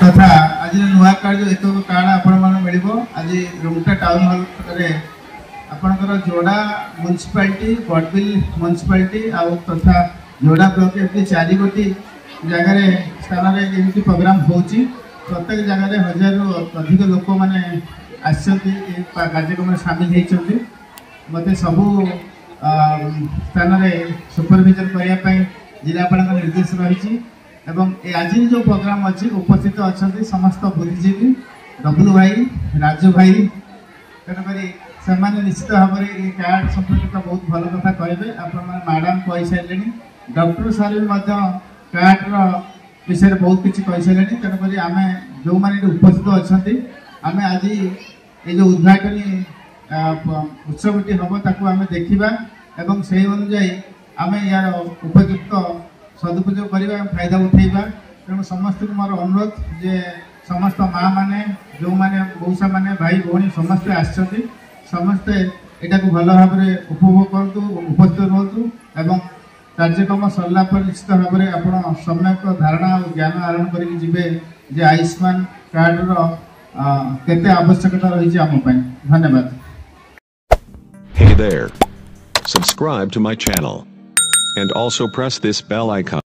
तथा आज नुआ कार्ड जो एक कार्ड आपण मिल आज रुमटा टाउन हॉल आपणकर जोड़ा म्युनिसिपालिटी बडबिल म्युनिसिपालिटी तथा जोड़ा ब्लॉक एमती 4 गोटी जगार स्थान में प्रोग्राम हो प्रत्येक जगह 1000 रु अधिक लोक मैंने कार्यक्रम सामिल होती मत सबू स्थान में सुपरविजन करने जिलापाल निर्देश रही आज जो प्रोग्राम अच्छी उपस्थित अच्छा समस्त बुद्धिजीवी डब्लू भाई राजू भाई तेणुक से निश्चित भाव में ये कार्ड संपर्कित बहुत भल कथा कहे मैडम कही सारे डॉक्टर सार भी कार्ड विषय बहुत किसी कही सारे तेणुक आम जो मैंने उपस्थित अच्छा आम आज ये जो उद्घाटनी उत्सवटी हम आम देखा एवं से अनुजाई आम यार उपयुक्त सदुपयोग करवा फायदा उठेबा तेणु समस्त मोर अनुरोध जे समस्त माँ मैंने जो मैंने मौसा मैंने भाई भौणी समस्ते आसते समस्ते यहाँ को भल भाव में उपभोग करूँ उपस्थित रुहतु एवं कार्यक्रम सरला पर निश्चित भाव में आप सम्यक धारणा और ज्ञान आहरण करेंगे आयुष्मान कार्ड केते आवश्यकता रही आम धन्यवाद। Hey there. Subscribe to my channel and also press this bell icon.